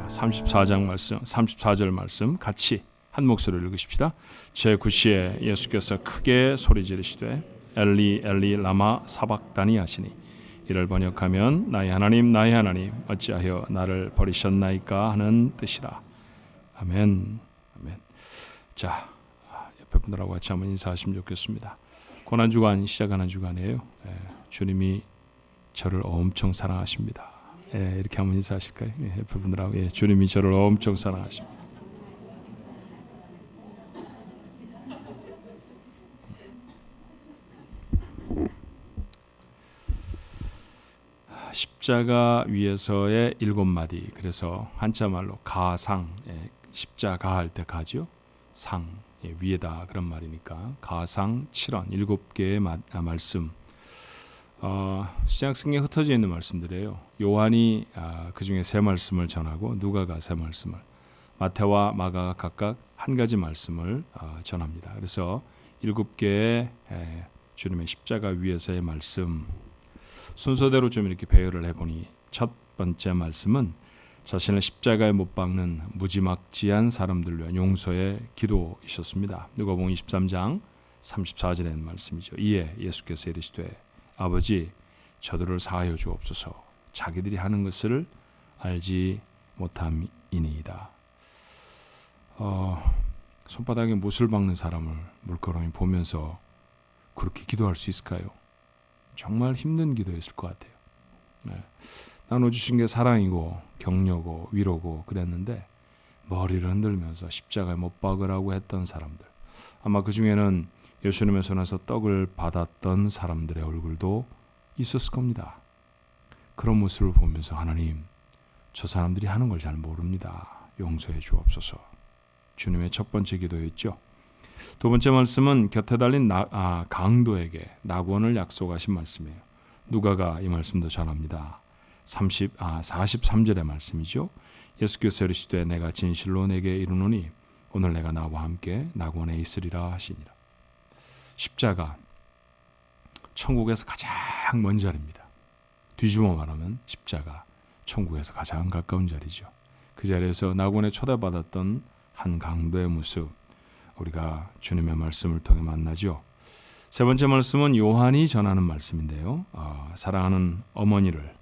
34장 말씀, 34절 말씀 같이 한 목소리로 읽으십시다. 제9시에 예수께서 크게 소리 지르시되 엘리 엘리 라마 사박다니 하시니 이를 번역하면 나의 하나님 어찌하여 나를 버리셨나이까 하는 뜻이라. 아멘. 아멘. 자, 옆에 분들하고 같이 한번 인사하시면 좋겠습니다. 고난주간 시작하는 주간이에요. 주님이 저를 엄청 사랑하십니다. 이렇게 한번 인사하실까요? 옆에 분들하고 주님이 저를 엄청 사랑하십니다. 십자가 위에서의 7마디, 그래서 한자말로 가상, 십자가 할 때 가죠. 상, 위에다 그런 말이니까 가상 7원 7개의 말씀. 신약성경에 흩어져 있는 말씀들이에요. 요한이 그 중에 3말씀을 전하고 누가가 3말씀을, 마태와 마가가 각각 한 가지 말씀을 전합니다. 그래서 7개의 주님의 십자가 위에서의 말씀, 순서대로 좀 이렇게 배열을 해보니 첫 번째 말씀은 자신을 십자가에 못 박는 무지막지한 사람들 위한 용서의 기도이셨습니다. 누가복음 23장 34절에 있는 말씀이죠. 이에 예수께서 이르시되 아버지 저들을 사하여 주옵소서 자기들이 하는 것을 알지 못함이니이다. 손바닥에 못을 박는 사람을 물끄러미 보면서 그렇게 기도할 수 있을까요? 정말 힘든 기도였을 것 같아요. 나눠주신 게 사랑이고 격려고 위로고 그랬는데 머리를 흔들면서 십자가에 못 박으라고 했던 사람들, 아마 그 중에는 예수님의 손에서 떡을 받았던 사람들의 얼굴도 있었을 겁니다. 그런 모습을 보면서 하나님, 저 사람들이 하는 걸 잘 모릅니다. 용서해 주옵소서. 주님의 첫 번째 기도였죠. 두 번째 말씀은 곁에 달린 강도에게 낙원을 약속하신 말씀이에요. 누가가 이 말씀도 전합니다. 43절의 말씀이죠. 예수께서 이르시되 내가 진실로 내게 이르노니 오늘 내가 나와 함께 낙원에 있으리라 하시니라. 십자가, 천국에서 가장 먼 자리입니다. 뒤집어 말하면 십자가, 천국에서 가장 가까운 자리죠. 그 자리에서 낙원에 초대받았던 한 강도의 모습, 우리가 주님의 말씀을 통해 만나죠. 세 번째 말씀은 요한이 전하는 말씀인데요. 사랑하는 어머니를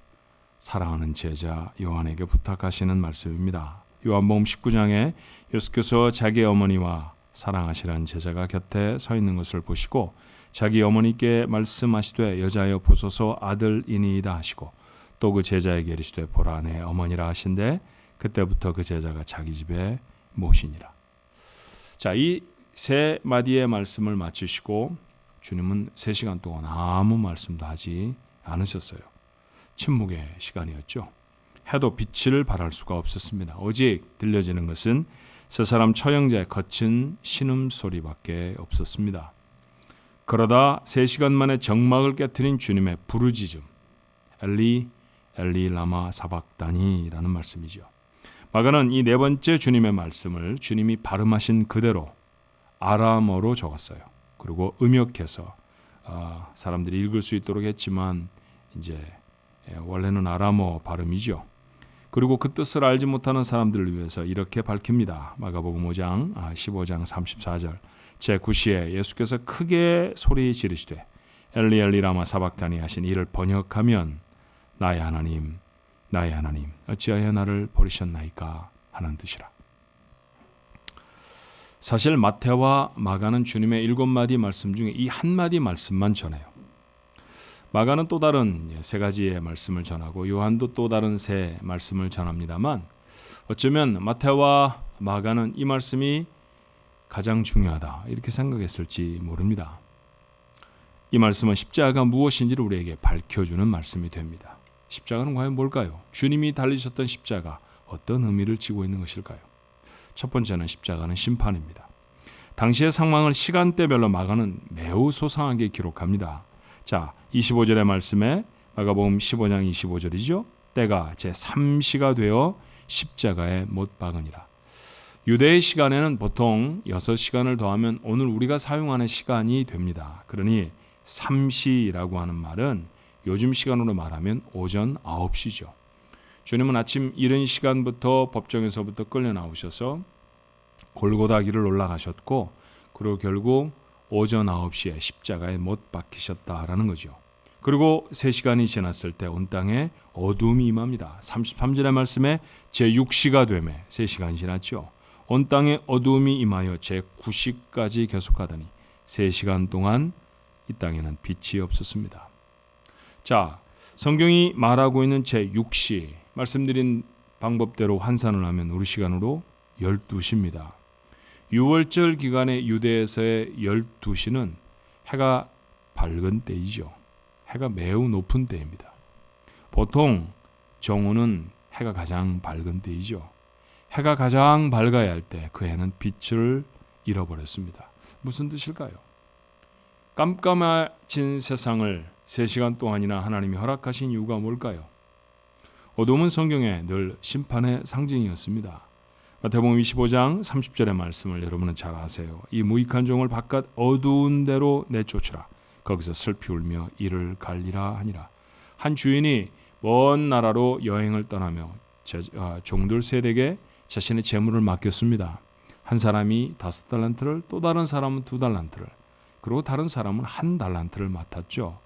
사랑하는 제자 요한에게 부탁하시는 말씀입니다. 요한복음 19장에 예수께서 자기 어머니와 사랑하시는 제자가 곁에 서 있는 것을 보시고 자기 어머니께 말씀하시되 여자여 보소서 아들이니이다 하시고 또 그 제자에게 이르시되 보라 내 어머니라 하신데 그때부터 그 제자가 자기 집에 모시니라. 자, 이 3마디의 말씀을 마치시고 주님은 3시간 동안 아무 말씀도 하지 않으셨어요. 침묵의 시간이었죠. 해도 빛을 발할 수가 없었습니다. 오직 들려지는 것은 세 사람 처형자의 거친 신음소리밖에 없었습니다. 그러다 3시간 만에 정막을 깨트린 주님의 부르짖음, 엘리 엘리 라마 사박다니라는 말씀이죠. 마가는 이 4번째 주님의 말씀을 주님이 발음하신 그대로 아람어로 적었어요. 그리고 음역해서 사람들이 읽을 수 있도록 했지만 이제 원래는 아람어 발음이죠. 그리고 그 뜻을 알지 못하는 사람들을 위해서 이렇게 밝힙니다. 마가복음 5장 15장 34절 제9시에 예수께서 크게 소리 지르시되 엘리 엘리 라마 사박다니 하신 이를 번역하면 나의 하나님 어찌하여 나를 버리셨나이까 하는 뜻이라. 사실 마태와 마가는 주님의 7마디 말씀 중에 이 한마디 말씀만 전해요. 마가는 또 다른 3가지의 말씀을 전하고 요한도 또 다른 3 말씀을 전합니다만 어쩌면 마태와 마가는 이 말씀이 가장 중요하다 이렇게 생각했을지 모릅니다. 이 말씀은 십자가가 무엇인지를 우리에게 밝혀주는 말씀이 됩니다. 십자가는 과연 뭘까요? 주님이 달리셨던 십자가 어떤 의미를 지고 있는 것일까요? 첫 번째는 십자가는 심판입니다. 당시의 상황을 시간대별로 마가는 매우 소상하게 기록합니다. 자, 25절의 말씀에 마가복음 15장 25절이죠. 때가 제3시가 되어 십자가에 못 박으니라. 유대의 시간에는 보통 6시간을 더하면 오늘 우리가 사용하는 시간이 됩니다. 그러니 3시라고 하는 말은 요즘 시간으로 말하면 오전 9시죠. 주님은 아침 이른 시간부터 법정에서부터 끌려 나오셔서 골고다 길을 올라가셨고 그리고 결국 오전 9시에 십자가에 못 박히셨다라는 거죠. 그리고 3시간이 지났을 때 온 땅에 어둠이 임합니다. 33절의 말씀에 제6시가 되매 3시간이 지났죠. 온 땅에 어둠이 임하여 제9시까지 계속하더니 3시간 동안 이 땅에는 빛이 없었습니다. 자, 성경이 말하고 있는 제6시 말씀드린 방법대로 환산을 하면 우리 시간으로 12시입니다. 6월절 기간의 유대에서의 12시는 해가 밝은 때이죠. 해가 매우 높은 때입니다. 보통 정오는 해가 가장 밝은 때이죠. 해가 가장 밝아야 할 때 그 해는 빛을 잃어버렸습니다. 무슨 뜻일까요? 깜깜해진 세상을 3시간 동안이나 하나님이 허락하신 이유가 뭘까요? 어둠은 성경에 늘 심판의 상징이었습니다. 마태복음 25장 30절의 말씀을 여러분은 잘 아세요. 이 무익한 종을 바깥 어두운 데로 내쫓으라. 거기서 슬피 울며 이를 갈리라 하니라. 한 주인이 먼 나라로 여행을 떠나며 종들 세대에게 자신의 재물을 맡겼습니다. 한 사람이 5달란트를, 또 다른 사람은 2달란트를, 그리고 다른 사람은 1달란트를 맡았죠.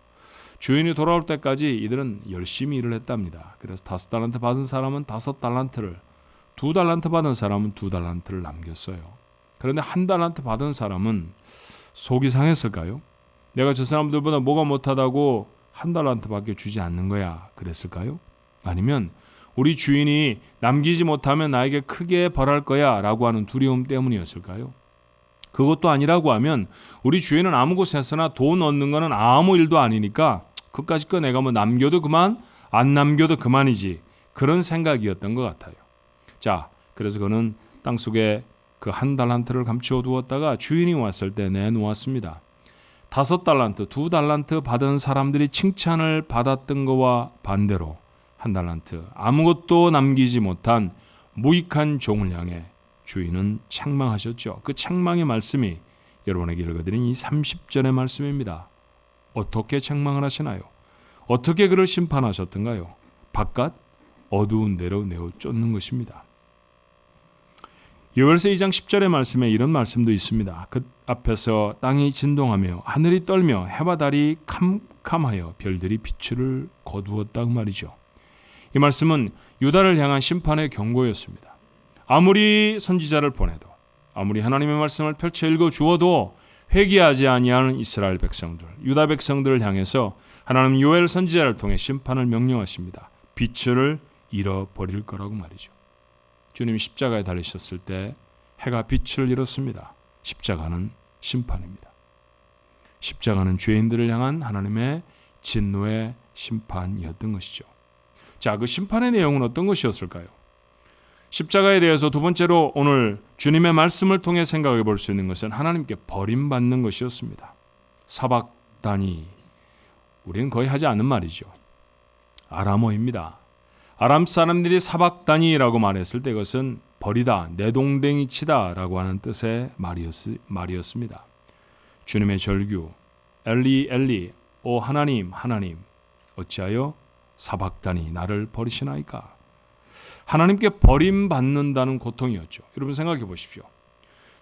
주인이 돌아올 때까지 이들은 열심히 일을 했답니다. 그래서 5달란트 받은 사람은 5달란트를, 2달란트 받은 사람은 2달란트를 남겼어요. 그런데 1달란트 받은 사람은 속이 상했을까요? 내가 저 사람들보다 뭐가 못하다고 1달란트밖에 주지 않는 거야, 그랬을까요? 아니면 우리 주인이 남기지 못하면 나에게 크게 벌할 거야 라고 하는 두려움 때문이었을까요? 그것도 아니라고 하면 우리 주인은 아무 곳에서나 돈 얻는 거는 아무 일도 아니니까 그까짓 거 내가 뭐 남겨도 그만, 안 남겨도 그만이지, 그런 생각이었던 것 같아요. 자, 그래서 그는 땅속에 그 1달란트를 감추어 두었다가 주인이 왔을 때 내놓았습니다. 5달란트, 2달란트 받은 사람들이 칭찬을 받았던 것과 반대로 1달란트, 아무것도 남기지 못한 무익한 종을 향해 주인은 책망하셨죠. 그 책망의 말씀이 여러분에게 읽어드린 이 30절의 말씀입니다. 어떻게 책망을 하시나요? 어떻게 그를 심판하셨던가요? 바깥 어두운 데로 내어 쫓는 것입니다. 요엘서 2장 10절의 말씀에 이런 말씀도 있습니다. 그 앞에서 땅이 진동하며 하늘이 떨며 해와 달이 캄캄하여 별들이 빛을 거두었다고 말이죠. 이 말씀은 유다를 향한 심판의 경고였습니다. 아무리 선지자를 보내도, 아무리 하나님의 말씀을 펼쳐 읽어 주어도 회개하지 아니하는 이스라엘 백성들, 유다 백성들을 향해서 하나님 요엘 선지자를 통해 심판을 명령하십니다. 빛을 잃어버릴 거라고 말이죠. 주님이 십자가에 달리셨을 때 해가 빛을 잃었습니다. 십자가는 심판입니다. 십자가는 죄인들을 향한 하나님의 진노의 심판이었던 것이죠. 자, 그 심판의 내용은 어떤 것이었을까요? 십자가에 대해서 두 번째로 오늘 주님의 말씀을 통해 생각해 볼 수 있는 것은 하나님께 버림받는 것이었습니다. 사박다니, 우리는 거의 하지 않는 말이죠. 아람어입니다. 아람 사람들이 사박다니라고 말했을 때 이것은 버리다, 내동댕이 치다 라고 하는 뜻의 말이었습니다. 주님의 절규, 엘리 엘리, 오 하나님 하나님, 어찌하여 사박다니 나를 버리시나이까? 하나님께 버림받는다는 고통이었죠. 여러분 생각해 보십시오.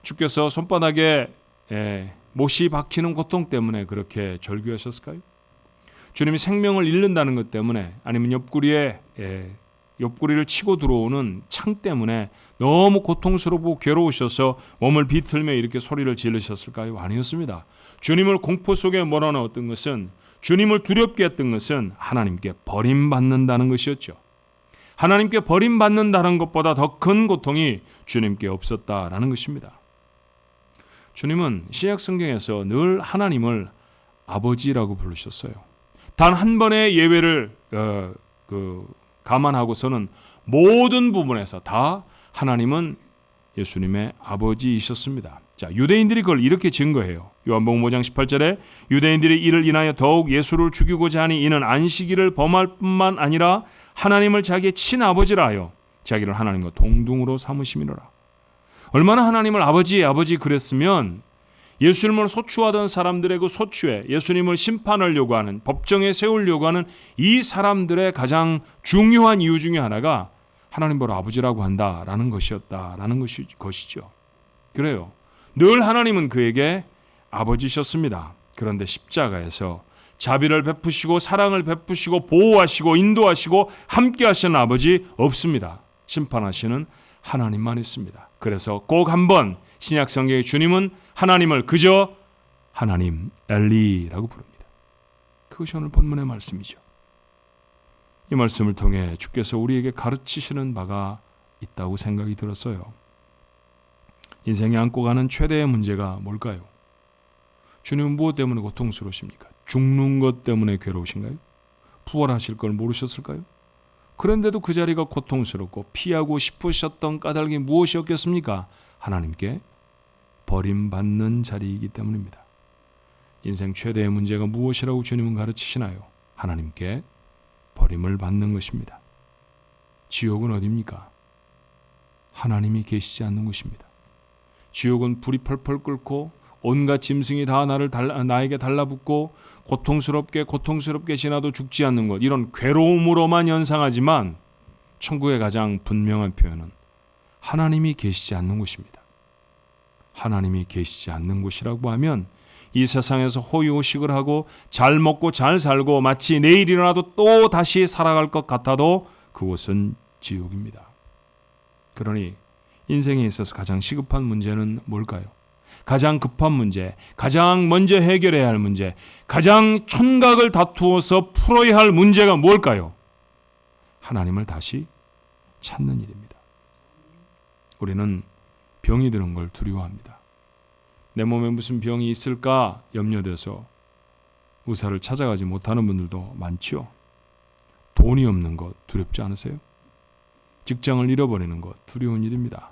주께서 손바닥에 못이 박히는 고통 때문에 그렇게 절규하셨을까요? 주님이 생명을 잃는다는 것 때문에, 아니면 옆구리를 치고 들어오는 창 때문에 너무 고통스럽고 괴로우셔서 몸을 비틀며 이렇게 소리를 지르셨을까요? 아니었습니다. 주님을 공포 속에 몰아넣었던 것은, 주님을 두렵게 했던 것은 하나님께 버림받는다는 것이었죠. 하나님께 버림받는다는 것보다 더 큰 고통이 주님께 없었다라는 것입니다. 주님은 신약 성경에서 늘 하나님을 아버지라고 부르셨어요. 단 한 번의 예외를 감안하고서는 모든 부분에서 다 하나님은 예수님의 아버지이셨습니다. 자, 유대인들이 그걸 이렇게 증거해요. 요한복음 5장 18절에 유대인들이 이를 인하여 더욱 예수를 죽이고자 하니 이는 안식일을 범할 뿐만 아니라 하나님을 자기의 친아버지라 하여 자기를 하나님과 동등으로 삼으심이로라. 얼마나 하나님을 아버지 그랬으면 예수님을 소추하던 사람들의 그 소추에 예수님을 심판하려고 하는, 법정에 세우려고 하는 이 사람들의 가장 중요한 이유 중에 하나가 하나님 보러 아버지라고 한다라는 것이었다라는 것이죠. 그래요. 늘 하나님은 그에게 아버지셨습니다. 그런데 십자가에서 자비를 베푸시고 사랑을 베푸시고 보호하시고 인도하시고 함께 하시는 아버지 없습니다. 심판하시는 하나님만 있습니다. 그래서 꼭 한번 신약 성경의 주님은 하나님을 그저 하나님 엘리라고 부릅니다. 그것이 오늘 본문의 말씀이죠. 이 말씀을 통해 주께서 우리에게 가르치시는 바가 있다고 생각이 들었어요. 인생에 안고 가는 최대의 문제가 뭘까요? 주님은 무엇 때문에 고통스러우십니까? 죽는 것 때문에 괴로우신가요? 부활하실 걸 모르셨을까요? 그런데도 그 자리가 고통스럽고 피하고 싶으셨던 까닭이 무엇이었겠습니까? 하나님께 버림받는 자리이기 때문입니다. 인생 최대의 문제가 무엇이라고 주님은 가르치시나요? 하나님께 버림을 받는 것입니다. 지옥은 어디입니까? 하나님이 계시지 않는 곳입니다. 지옥은 불이 펄펄 끓고 온갖 짐승이 다 나에게 달라붙고 고통스럽게 지나도 죽지 않는 것, 이런 괴로움으로만 연상하지만 천국의 가장 분명한 표현은 하나님이 계시지 않는 곳입니다. 하나님이 계시지 않는 곳이라고 하면 이 세상에서 호의호식을 하고 잘 먹고 잘 살고 마치 내일 일어나도 또 다시 살아갈 것 같아도 그곳은 지옥입니다. 그러니 인생에 있어서 가장 시급한 문제는 뭘까요? 가장 급한 문제, 가장 먼저 해결해야 할 문제, 가장 촌각을 다투어서 풀어야 할 문제가 뭘까요? 하나님을 다시 찾는 일입니다. 우리는 병이 드는 걸 두려워합니다. 내 몸에 무슨 병이 있을까 염려돼서 의사를 찾아가지 못하는 분들도 많죠. 돈이 없는 것 두렵지 않으세요? 직장을 잃어버리는 것 두려운 일입니다.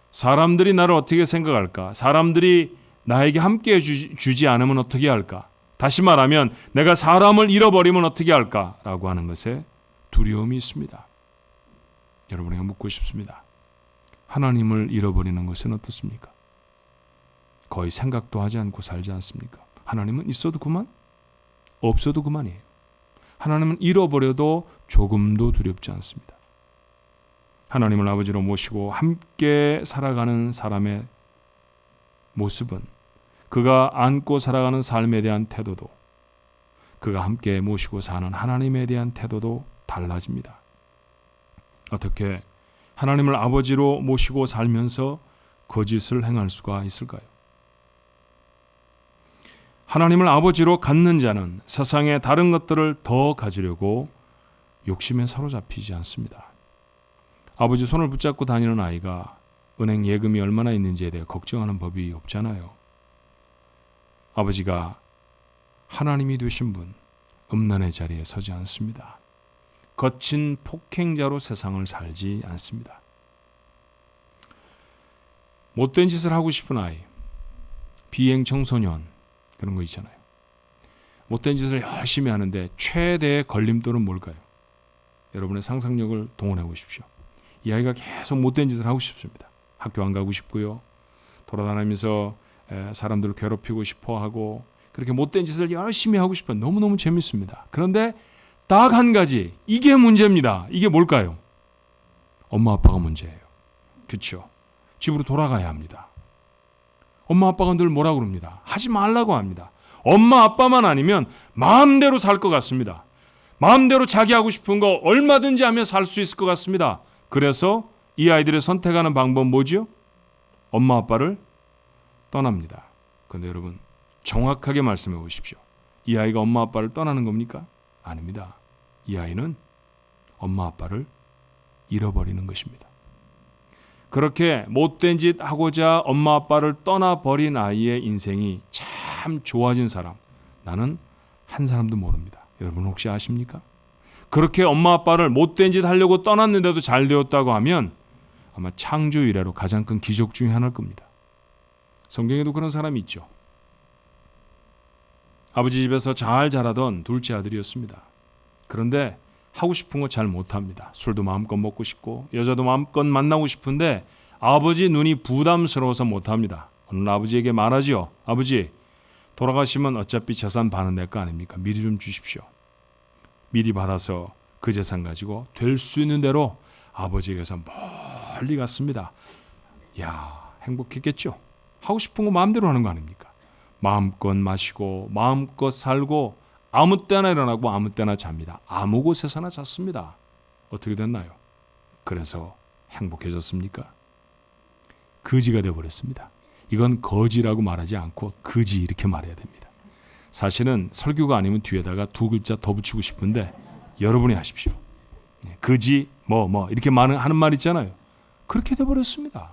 사람들이 나를 어떻게 생각할까? 사람들이 나에게 함께해 주지 않으면 어떻게 할까? 다시 말하면 내가 사람을 잃어버리면 어떻게 할까? 라고 하는 것에 두려움이 있습니다. 여러분에게 묻고 싶습니다. 하나님을 잃어버리는 것은 어떻습니까? 거의 생각도 하지 않고 살지 않습니까? 하나님은 있어도 그만? 없어도 그만이에요. 하나님은 잃어버려도 조금도 두렵지 않습니다. 하나님을 아버지로 모시고 함께 살아가는 사람의 모습은 그가 안고 살아가는 삶에 대한 태도도 그가 함께 모시고 사는 하나님에 대한 태도도 달라집니다. 어떻게 하나님을 아버지로 모시고 살면서 거짓을 행할 수가 있을까요? 하나님을 아버지로 갖는 자는 세상의 다른 것들을 더 가지려고 욕심에 사로잡히지 않습니다. 아버지 손을 붙잡고 다니는 아이가 은행 예금이 얼마나 있는지에 대해 걱정하는 법이 없잖아요. 아버지가 하나님이 되신 분, 음란의 자리에 서지 않습니다. 거친 폭행자로 세상을 살지 않습니다. 못된 짓을 하고 싶은 아이, 비행 청소년 그런 거 있잖아요. 못된 짓을 열심히 하는데 최대의 걸림돌은 뭘까요? 여러분의 상상력을 동원해 보십시오. 이 아이가 계속 못된 짓을 하고 싶습니다. 학교 안 가고 싶고요. 돌아다니면서 사람들을 괴롭히고 싶어하고 그렇게 못된 짓을 열심히 하고 싶어요. 너무너무 재밌습니다. 그런데 딱 한 가지, 이게 문제입니다. 이게 뭘까요? 엄마 아빠가 문제예요. 그렇죠? 집으로 돌아가야 합니다. 엄마 아빠가 늘 뭐라고 그럽니다. 하지 말라고 합니다. 엄마 아빠만 아니면 마음대로 살 것 같습니다. 마음대로 자기 하고 싶은 거 얼마든지 하며 살 수 있을 것 같습니다. 그래서 이 아이들의 선택하는 방법은 뭐죠? 엄마 아빠를 떠납니다. 그런데 여러분 정확하게 말씀해 보십시오. 이 아이가 엄마 아빠를 떠나는 겁니까? 아닙니다. 이 아이는 엄마 아빠를 잃어버리는 것입니다. 그렇게 못된 짓 하고자 엄마 아빠를 떠나버린 아이의 인생이 참 좋아진 사람, 나는 한 사람도 모릅니다. 여러분 혹시 아십니까? 그렇게 엄마 아빠를 못된 짓 하려고 떠났는데도 잘 되었다고 하면 아마 창조 이래로 가장 큰 기적 중에 하나일 겁니다. 성경에도 그런 사람이 있죠. 아버지 집에서 잘 자라던 둘째 아들이었습니다. 그런데 하고 싶은 거 잘 못합니다. 술도 마음껏 먹고 싶고 여자도 마음껏 만나고 싶은데 아버지 눈이 부담스러워서 못합니다. 오늘 아버지에게 말하죠. 아버지, 돌아가시면 어차피 재산 반은 내 거 아닙니까? 미리 좀 주십시오. 미리 받아서 그 재산 가지고 될 수 있는 대로 아버지에게서 멀리 갔습니다. 야, 행복했겠죠? 하고 싶은 거 마음대로 하는 거 아닙니까? 마음껏 마시고 마음껏 살고 아무 때나 일어나고 아무 때나 잡니다. 아무 곳에서나 잤습니다. 어떻게 됐나요? 그래서 행복해졌습니까? 거지가 되어버렸습니다. 이건 거지라고 말하지 않고 거지 이렇게 말해야 됩니다. 사실은 설교가 아니면 뒤에다가 두 글자 더 붙이고 싶은데 여러분이 하십시오. 거지 뭐 이렇게 하는 말 있잖아요. 그렇게 되어버렸습니다.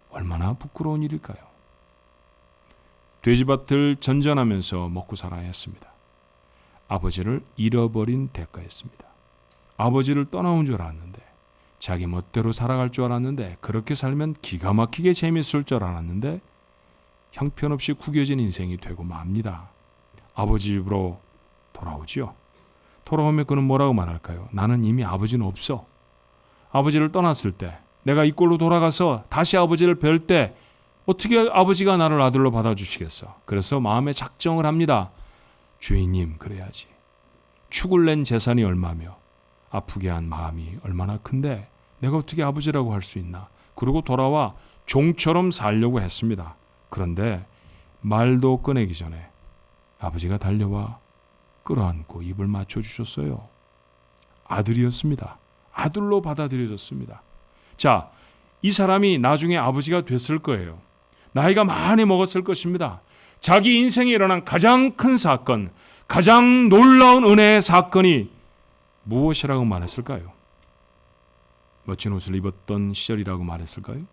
얼마나 부끄러운 일일까요? 돼지밭을 전전하면서 먹고 살아야 했습니다. 아버지를 잃어버린 대가였습니다. 아버지를 떠나온 줄 알았는데, 자기 멋대로 살아갈 줄 알았는데, 그렇게 살면 기가 막히게 재미있을 줄 알았는데 형편없이 구겨진 인생이 되고 맙니다. 아버지 집으로 돌아오지요. 돌아오면 그는 뭐라고 말할까요? 나는 이미 아버지는 없어. 아버지를 떠났을 때, 내가 이 꼴로 돌아가서 다시 아버지를 뵐 때 어떻게 아버지가 나를 아들로 받아주시겠어? 그래서 마음에 작정을 합니다. 주인님, 그래야지. 축을 낸 재산이 얼마며 아프게 한 마음이 얼마나 큰데 내가 어떻게 아버지라고 할 수 있나? 그러고 돌아와 종처럼 살려고 했습니다. 그런데 말도 꺼내기 전에 아버지가 달려와 끌어안고 입을 맞춰주셨어요. 아들이었습니다. 아들로 받아들여졌습니다. 자, 이 사람이 나중에 아버지가 됐을 거예요. 나이가 많이 먹었을 것입니다. 자기 인생에 일어난 가장 큰 사건, 가장 놀라운 은혜의 사건이 무엇이라고 말했을까요? 멋진 옷을 입었던 시절이라고 말했을까요?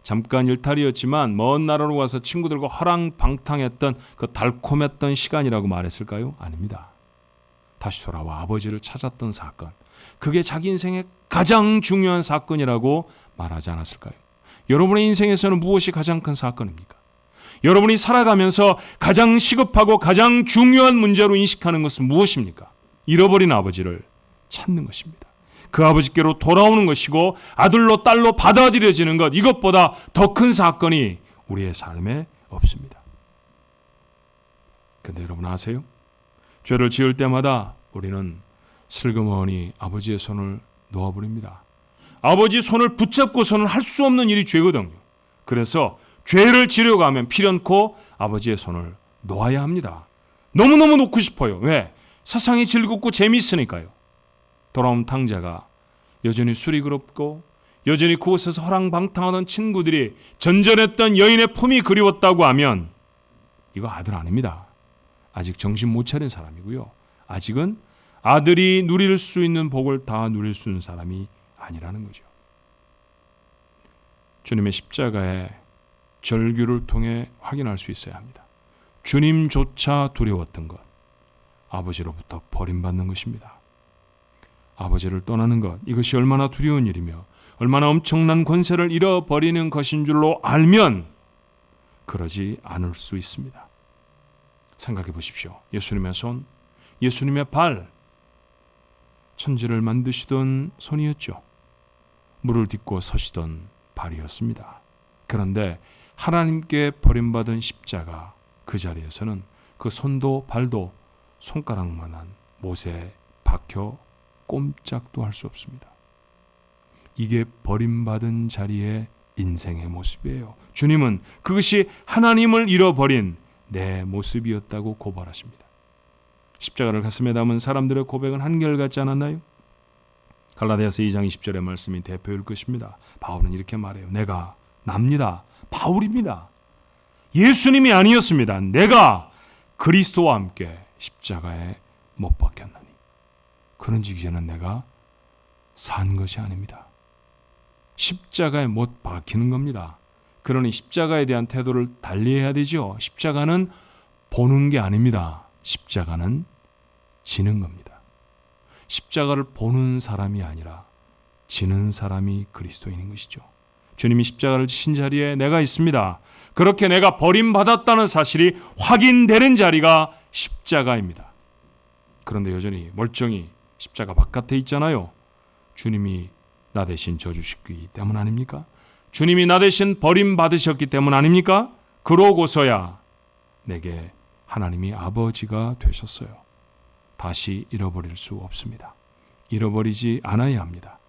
잠깐 일탈이었지만 먼 나라로 가서 친구들과 허랑방탕했던 그 달콤했던 시간이라고 말했을까요? 아닙니다. 다시 돌아와 아버지를 찾았던 사건, 그게 자기 인생의 가장 중요한 사건이라고 말하지 않았을까요? 여러분의 인생에서는 무엇이 가장 큰 사건입니까? 여러분이 살아가면서 가장 시급하고 가장 중요한 문제로 인식하는 것은 무엇입니까? 잃어버린 아버지를 찾는 것입니다. 그 아버지께로 돌아오는 것이고 아들로 딸로 받아들여지는 것, 이것보다 더 큰 사건이 우리의 삶에 없습니다. 근데 여러분 아세요? 죄를 지을 때마다 우리는 슬그머니 아버지의 손을 놓아버립니다. 아버지 손을 붙잡고서는 할 수 없는 일이 죄거든요. 그래서 죄를 지려고 하면 필연코 아버지의 손을 놓아야 합니다. 너무너무 놓고 싶어요. 왜? 세상이 즐겁고 재미있으니까요. 돌아온 탕자가 여전히 술이 그럽고 여전히 그곳에서 허랑방탕하던 친구들이 전전했던 여인의 품이 그리웠다고 하면 이거 아들 아닙니다. 아직 정신 못 차린 사람이고요. 아직은 아들이 누릴 수 있는 복을 다 누릴 수 있는 사람이 아니라는 거죠. 주님의 십자가의 절규를 통해 확인할 수 있어야 합니다. 주님조차 두려웠던 것, 아버지로부터 버림받는 것입니다. 아버지를 떠나는 것, 이것이 얼마나 두려운 일이며 얼마나 엄청난 권세를 잃어버리는 것인 줄로 알면 그러지 않을 수 있습니다. 생각해 보십시오. 예수님의 손, 예수님의 발, 천지를 만드시던 손이었죠. 물을 딛고 서시던 발이었습니다. 그런데 하나님께 버림받은 십자가, 그 자리에서는 그 손도 발도 손가락만한 못에 박혀 꼼짝도 할 수 없습니다. 이게 버림받은 자리의 인생의 모습이에요. 주님은 그것이 하나님을 잃어버린 내 모습이었다고 고발하십니다. 십자가를 가슴에 담은 사람들의 고백은 한결같지 않았나요? 갈라디아서 2장 20절의 말씀이 대표일 것입니다. 바울은 이렇게 말해요. 내가 납니다. 바울입니다. 예수님이 아니었습니다. 내가 그리스도와 함께 십자가에 못 박혔나니 그런즉 이제는 내가 산 것이 아닙니다. 십자가에 못 박히는 겁니다. 그러니 십자가에 대한 태도를 달리해야 되죠. 십자가는 보는 게 아닙니다. 십자가는 지는 겁니다. 십자가를 보는 사람이 아니라 지는 사람이 그리스도인인 것이죠. 주님이 십자가를 지신 자리에 내가 있습니다. 그렇게 내가 버림받았다는 사실이 확인되는 자리가 십자가입니다. 그런데 여전히 멀쩡히 십자가 바깥에 있잖아요. 주님이 나 대신 져주시기 때문 아닙니까? 주님이 나 대신 버림받으셨기 때문 아닙니까? 그러고서야 내게 하나님이 아버지가 되셨어요. 다시 잃어버릴 수 없습니다. 잃어버리지 않아야 합니다.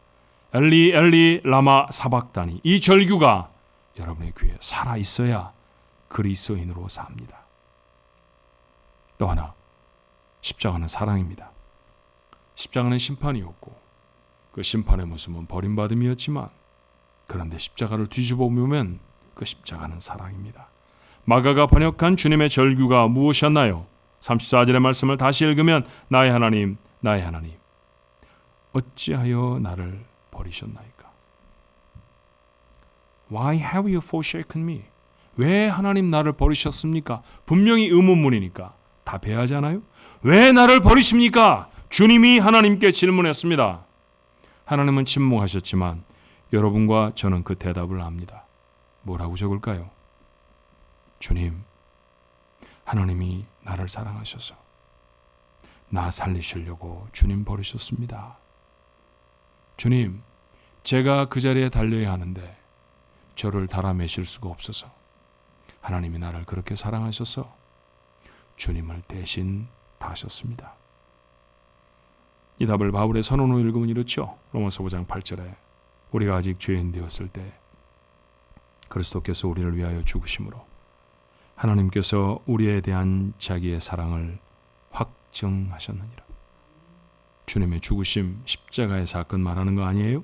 엘리 엘리 라마 사박다니, 이 절규가 여러분의 귀에 살아있어야 그리스도인으로 삽니다. 또 하나, 십자가는 사랑입니다. 십자가는 심판이었고 그 심판의 모습은 버림받음이었지만, 그런데 십자가를 뒤집어 보면 그 십자가는 사랑입니다. 마가가 번역한 주님의 절규가 무엇이었나요? 34절의 말씀을 다시 읽으면 나의 하나님, 나의 하나님, 어찌하여 나를 버리셨나이까? Why have you forsaken me? 왜 하나님 나를 버리셨습니까? 분명히 의문문이니까 답해야 하잖아요. 왜 나를 버리십니까? 주님이 하나님께 질문했습니다. 하나님은 침묵하셨지만 여러분과 저는 그 대답을 압니다. 뭐라고 적을까요? 주님, 하나님이 나를 사랑하셔서 나 살리시려고 주님 버리셨습니다. 주님, 제가 그 자리에 달려야 하는데 저를 달아매실 수가 없어서 하나님이 나를 그렇게 사랑하셔서 주님을 대신 다하셨습니다. 이 답을 바울의 선언으로 읽으면 이렇죠. 로마서 5장 8절에 우리가 아직 죄인 되었을 때 그리스도께서 우리를 위하여 죽으심으로 하나님께서 우리에 대한 자기의 사랑을 확증하셨느니라. 주님의 죽으심, 십자가의 사건 말하는 거 아니에요?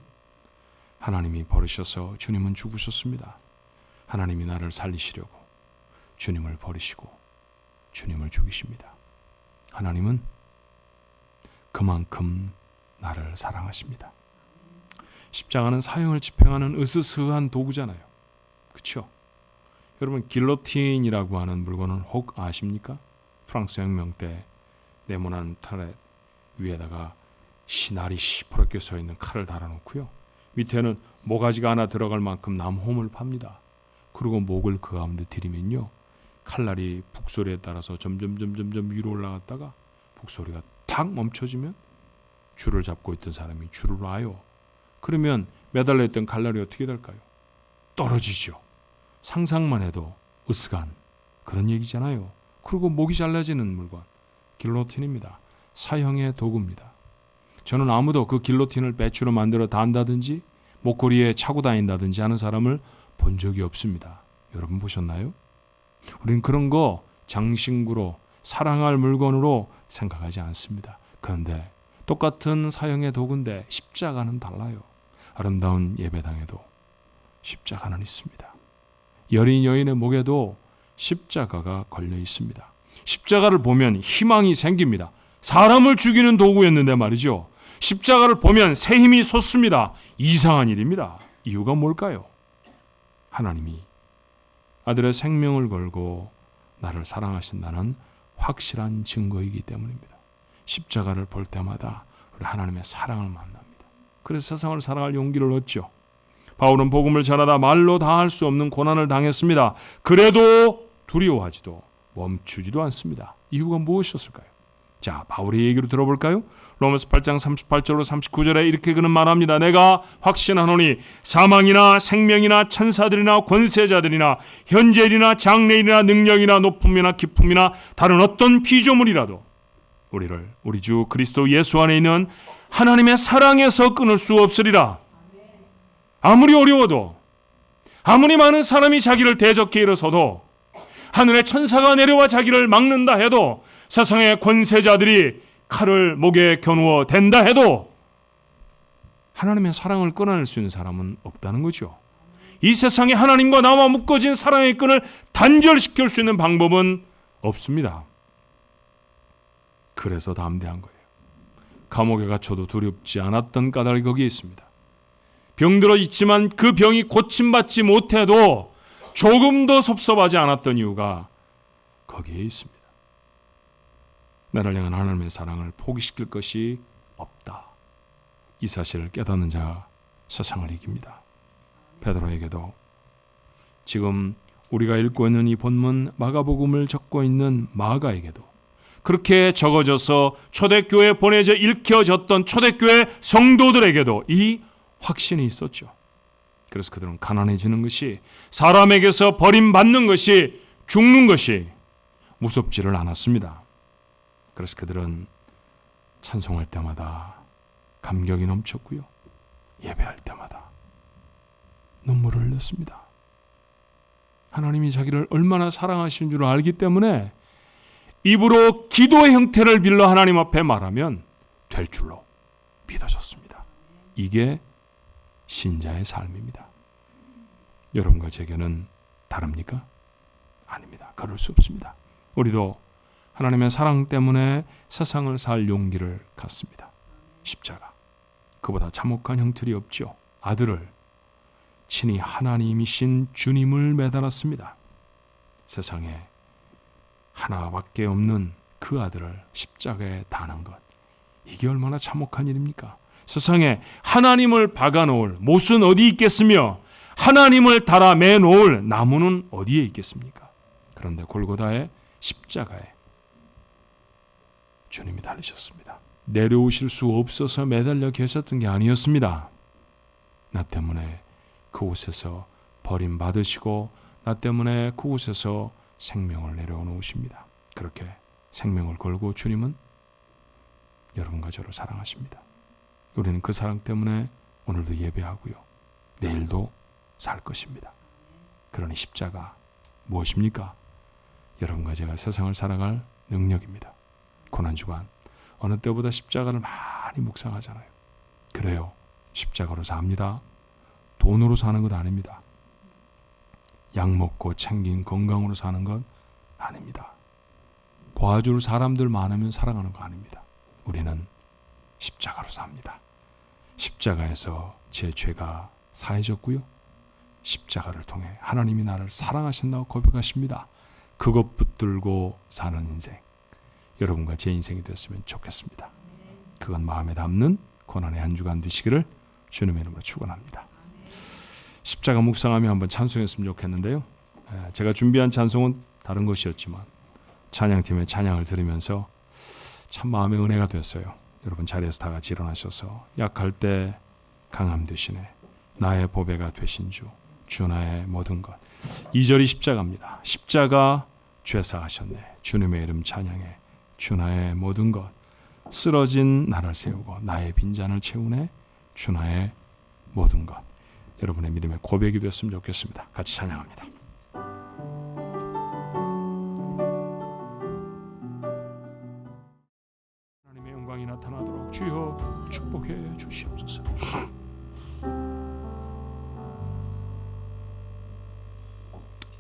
하나님이 버리셔서 주님은 죽으셨습니다. 하나님이 나를 살리시려고 주님을 버리시고 주님을 죽이십니다. 하나님은 그만큼 나를 사랑하십니다. 십자가는 사형을 집행하는 으스스한 도구잖아요. 그렇죠? 여러분, 길로틴이라고 하는 물건을 혹 아십니까? 프랑스 혁명 때 네모난 터렛 위에다가 신알이 시퍼렇게 서 있는 칼을 달아놓고요, 밑에는 모가지가 하나 들어갈 만큼 나무홈을 팝니다. 그리고 목을 그 가운데 들이면요, 칼날이 북소리에 따라서 점점 위로 올라갔다가 북소리가 탁 멈춰지면 줄을 잡고 있던 사람이 줄을 놔요. 그러면 매달려 있던 칼날이 어떻게 될까요? 떨어지죠. 상상만 해도 으스간 그런 얘기잖아요. 그리고 목이 잘라지는 물건, 길로틴입니다. 사형의 도구입니다. 저는 아무도 그 길로틴을 배추로 만들어 단다든지 목걸이에 차고 다닌다든지 하는 사람을 본 적이 없습니다. 여러분 보셨나요? 우리는 그런 거 장신구로 사랑할 물건으로 생각하지 않습니다. 그런데 똑같은 사형의 도구인데 십자가는 달라요. 아름다운 예배당에도 십자가는 있습니다. 여린 여인의 목에도 십자가가 걸려 있습니다. 십자가를 보면 희망이 생깁니다. 사람을 죽이는 도구였는데 말이죠, 십자가를 보면 새 힘이 솟습니다. 이상한 일입니다. 이유가 뭘까요? 하나님이 아들의 생명을 걸고 나를 사랑하신다는 확실한 증거이기 때문입니다. 십자가를 볼 때마다 우리 하나님의 사랑을 만납니다. 그래서 세상을 사랑할 용기를 얻죠. 바울은 복음을 전하다 말로 다 할 수 없는 고난을 당했습니다. 그래도 두려워하지도 멈추지도 않습니다. 이유가 무엇이었을까요? 자, 바울의 얘기로 들어볼까요? 로마서 8장 38절로 39절에 이렇게 그는 말합니다. 내가 확신하노니 사망이나 생명이나 천사들이나 권세자들이나 현재일이나 장래일이나 능력이나 높음이나 깊음이나 다른 어떤 피조물이라도 우리를 우리 주 그리스도 예수 안에 있는 하나님의 사랑에서 끊을 수 없으리라. 아무리 어려워도, 아무리 많은 사람이 자기를 대적해 일어서도, 하늘의 천사가 내려와 자기를 막는다 해도, 세상의 권세자들이 칼을 목에 겨누어 댄다 해도 하나님의 사랑을 끊어낼 수 있는 사람은 없다는 거죠. 이 세상에 하나님과 나와 묶어진 사랑의 끈을 단절시킬 수 있는 방법은 없습니다. 그래서 담대한 거예요. 감옥에 갇혀도 두렵지 않았던 까닭이 거기에 있습니다. 병들어 있지만 그 병이 고침받지 못해도 조금도 섭섭하지 않았던 이유가 거기에 있습니다. 나를 향한 하나님의 사랑을 포기시킬 것이 없다. 이 사실을 깨닫는 자가 세상을 이깁니다. 베드로에게도, 지금 우리가 읽고 있는 이 본문 마가복음을 적고 있는 마가에게도 그렇게 적어져서 초대교회에 보내져 읽혀졌던 초대교회 성도들에게도 이 확신이 있었죠. 그래서 그들은 가난해지는 것이, 사람에게서 버림받는 것이, 죽는 것이 무섭지를 않았습니다. 그래서 그들은 찬송할 때마다 감격이 넘쳤고요, 예배할 때마다 눈물을 흘렸습니다. 하나님이 자기를 얼마나 사랑하신 줄 알기 때문에 입으로 기도의 형태를 빌려 하나님 앞에 말하면 될 줄로 믿어졌습니다. 이게 신자의 삶입니다. 여러분과 제게는 다릅니까? 아닙니다. 그럴 수 없습니다. 우리도 하나님의 사랑 때문에 세상을 살 용기를 갖습니다. 십자가, 그보다 참혹한 형틀이 없죠. 아들을, 친히 하나님이신 주님을 매달았습니다. 세상에 하나밖에 없는 그 아들을 십자가에 다는 것, 이게 얼마나 참혹한 일입니까? 세상에 하나님을 박아놓을 못은 어디 있겠으며 하나님을 달아 매놓을 나무는 어디에 있겠습니까? 그런데 골고다의 십자가에 주님이 달리셨습니다. 내려오실 수 없어서 매달려 계셨던 게 아니었습니다. 나 때문에 그곳에서 버림받으시고 나 때문에 그곳에서 생명을 내려놓으십니다. 그렇게 생명을 걸고 주님은 여러분과 저를 사랑하십니다. 우리는 그 사랑 때문에 오늘도 예배하고요, 내일도 살 것입니다. 그러니 십자가 무엇입니까? 여러분과 제가 세상을 살아갈 능력입니다. 고난주간 어느 때보다 십자가를 많이 묵상하잖아요. 그래요, 십자가로 삽니다. 돈으로 사는 것 아닙니다. 약 먹고 챙긴 건강으로 사는 건 아닙니다. 도와줄 사람들 많으면 살아가는 거 아닙니다. 우리는 십자가로 삽니다. 십자가에서 제 죄가 사해졌고요, 십자가를 통해 하나님이 나를 사랑하신다고 고백하십니다. 그것 붙들고 사는 인생, 여러분과 제 인생이 됐으면 좋겠습니다. 그건 마음에 담는 고난의 한 주간 되시기를 주님의 이름으로 축원합니다. 십자가 묵상하며 한번 찬송했으면 좋겠는데요, 제가 준비한 찬송은 다른 것이었지만 찬양팀의 찬양을 들으면서 참 마음의 은혜가 됐어요. 여러분 자리에서 다 같이 일어나셔서 약할 때 강함 되시네, 나의 보배가 되신 주 나의 모든 것. 2절이 십자가입니다. 십자가 죄사하셨네, 주님의 이름 찬양해, 주 나의 모든 것. 쓰러진 나를 세우고 나의 빈잔을 채우네, 주 나의 모든 것. 여러분의 믿음의 고백이 됐으면 좋겠습니다. 같이 찬양합니다. 하나님의 영광이 나타나도록 주여 축복해 주시옵소서.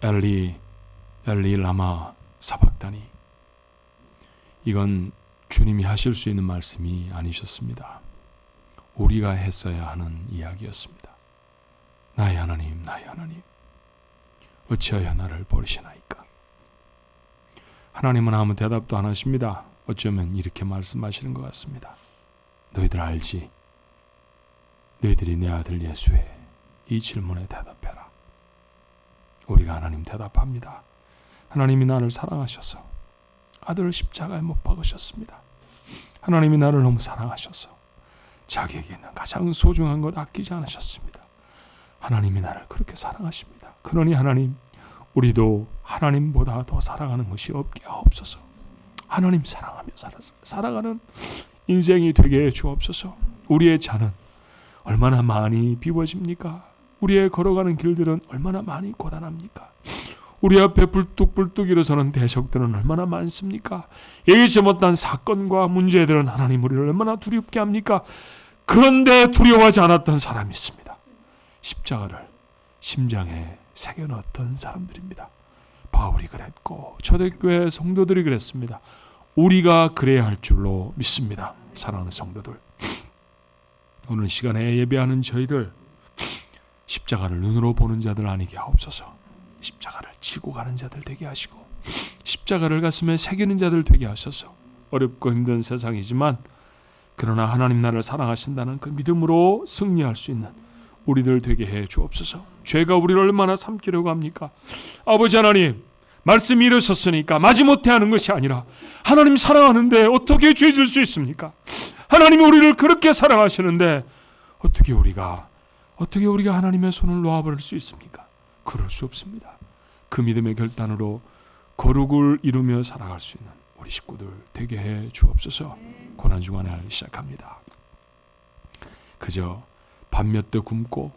엘리 라마 사박다니, 이건 주님이 하실 수 있는 말씀이 아니셨습니다. 우리가 했어야 하는 이야기였습니다. 나의 하나님, 나의 하나님, 어찌하여 나를 버리시나이까? 하나님은 아무 대답도 안 하십니다. 어쩌면 이렇게 말씀하시는 것 같습니다. 너희들 알지? 너희들이 내 아들 예수의 이 질문에 대답해라. 우리가 하나님 대답합니다. 하나님이 나를 사랑하셔서 아들을 십자가에 못 박으셨습니다. 하나님이 나를 너무 사랑하셔서 자기에게 있는 가장 소중한 것 아끼지 않으셨습니다. 하나님이 나를 그렇게 사랑하십니다. 그러니 하나님, 우리도 하나님보다 더 사랑하는 것이 없게 하옵소서. 하나님 사랑하며 살아가는 인생이 되게 해 주옵소서. 우리의 잔은 얼마나 많이 비워집니까? 우리의 걸어가는 길들은 얼마나 많이 고단합니까? 우리 앞에 불뚝불뚝 일어서는 대적들은 얼마나 많습니까? 예기치 못한 사건과 문제들은 하나님 우리를 얼마나 두렵게 합니까? 그런데 두려워하지 않았던 사람이 있습니다. 십자가를 심장에 새겨넣었던 사람들입니다. 바울이 그랬고 초대교회 성도들이 그랬습니다. 우리가 그래야 할 줄로 믿습니다. 사랑하는 성도들, 오늘 시간에 예배하는 저희들 십자가를 눈으로 보는 자들 아니게 하옵소서. 십자가를 지고 가는 자들 되게 하시고 십자가를 가슴에 새기는 자들 되게 하셔서 어렵고 힘든 세상이지만 그러나 하나님 나를 사랑하신다는 그 믿음으로 승리할 수 있는 우리들 되게 해 주옵소서. 죄가 우리를 얼마나 삼키려고 합니까? 아버지 하나님, 말씀이 이러셨으니까 마지못해 하는 것이 아니라 하나님 사랑하는데 어떻게 죄 질 수 있습니까? 하나님이 우리를 그렇게 사랑하시는데 어떻게 우리가 어떻게 우리가 하나님의 손을 놓아버릴 수 있습니까? 그럴 수 없습니다. 그 믿음의 결단으로 거룩을 이루며 살아갈 수 있는 우리 식구들 되게 해 주옵소서. 고난주간을 시작합니다. 그저 밥 몇 대 굶고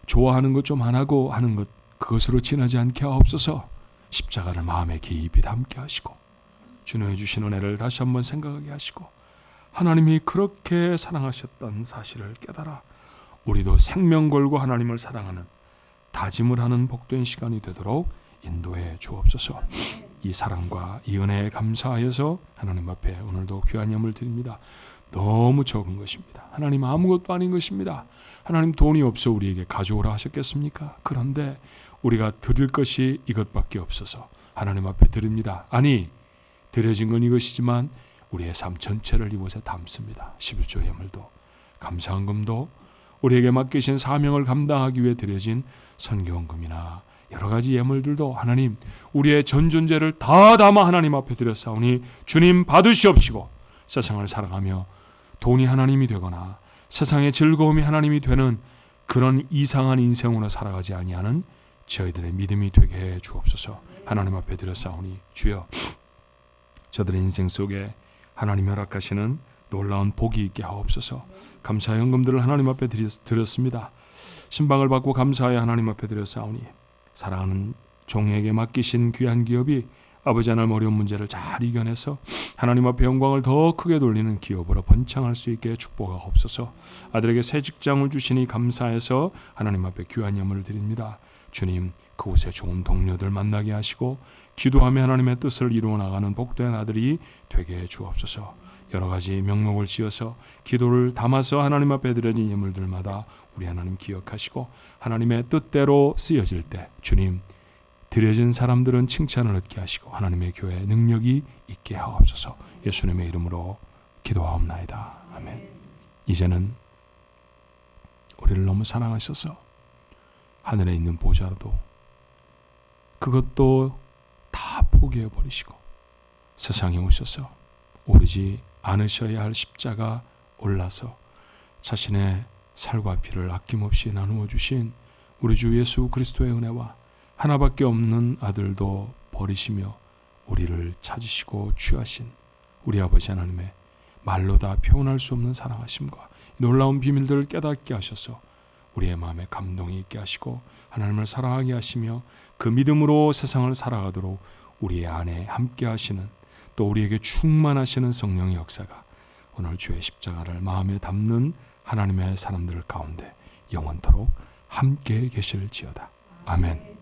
좋아하는 것 좀 안 하고 하는 것, 그것으로 지나지 않게 하옵소서. 십자가를 마음에 깊이 담게 하시고 주님의 주신 은혜를 다시 한번 생각하게 하시고 하나님이 그렇게 사랑하셨던 사실을 깨달아 우리도 생명 걸고 하나님을 사랑하는 다짐을 하는 복된 시간이 되도록 인도해 주옵소서. 이 사랑과 이 은혜에 감사하여서 하나님 앞에 오늘도 귀한 예물 드립니다. 너무 적은 것입니다. 하나님 아무것도 아닌 것입니다. 하나님 돈이 없어 우리에게 가져오라 하셨겠습니까? 그런데 우리가 드릴 것이 이것밖에 없어서 하나님 앞에 드립니다. 아니, 드려진 건 이것이지만 우리의 삶 전체를 이곳에 담습니다. 11조 예물도 감사한 금도 우리에게 맡기신 사명을 감당하기 위해 드려진 선교원금이나 여러 가지 예물들도 하나님 우리의 전 존재를 다 담아 하나님 앞에 드렸사오니 주님 받으시옵시고 세상을 살아가며 돈이 하나님이 되거나 세상의 즐거움이 하나님이 되는 그런 이상한 인생으로 살아가지 아니하는 저희들의 믿음이 되게 해 주옵소서. 하나님 앞에 드렸사오니 주여 저들의 인생 속에 하나님이 허락하시는 놀라운 복이 있게 하옵소서. 감사의 헌금들을 하나님 앞에 드렸습니다. 신방을 받고 감사하여 하나님 앞에 드렸사오니 사랑하는 종에게 맡기신 귀한 기업이 아버지 하나님 어려운 문제를 잘 이겨내서 하나님 앞에 영광을 더 크게 돌리는 기업으로 번창할 수 있게 축복하옵소서. 아들에게 새 직장을 주시니 감사해서 하나님 앞에 귀한 예물을 드립니다. 주님 그곳에 좋은 동료들 만나게 하시고 기도하며 하나님의 뜻을 이루어 나가는 복된 아들이 되게 해 주옵소서. 여러 가지 명목을 지어서 기도를 담아서 하나님 앞에 드려진 예물들마다 우리 하나님 기억하시고 하나님의 뜻대로 쓰여질 때 주님 드려진 사람들은 칭찬을 얻게 하시고 하나님의 교회에 능력이 있게 하옵소서. 예수님의 이름으로 기도하옵나이다. 아멘. 이제는 우리를 너무 사랑하셔서 하늘에 있는 보좌도 그것도 다 포기해 버리시고 세상에 오셔서 오르지 않으셔야 할 십자가 올라서 자신의 살과 피를 아낌없이 나누어 주신 우리 주 예수 그리스도의 은혜와 하나밖에 없는 아들도 버리시며 우리를 찾으시고 취하신 우리 아버지 하나님의 말로 다 표현할 수 없는 사랑하심과 놀라운 비밀들을 깨닫게 하셔서 우리의 마음에 감동이 있게 하시고 하나님을 사랑하게 하시며 그 믿음으로 세상을 살아가도록 우리의 안에 함께 하시는 또 우리에게 충만하시는 성령의 역사가 오늘 주의 십자가를 마음에 담는 하나님의 사람들 가운데 영원토록 함께 계실지어다. 아멘.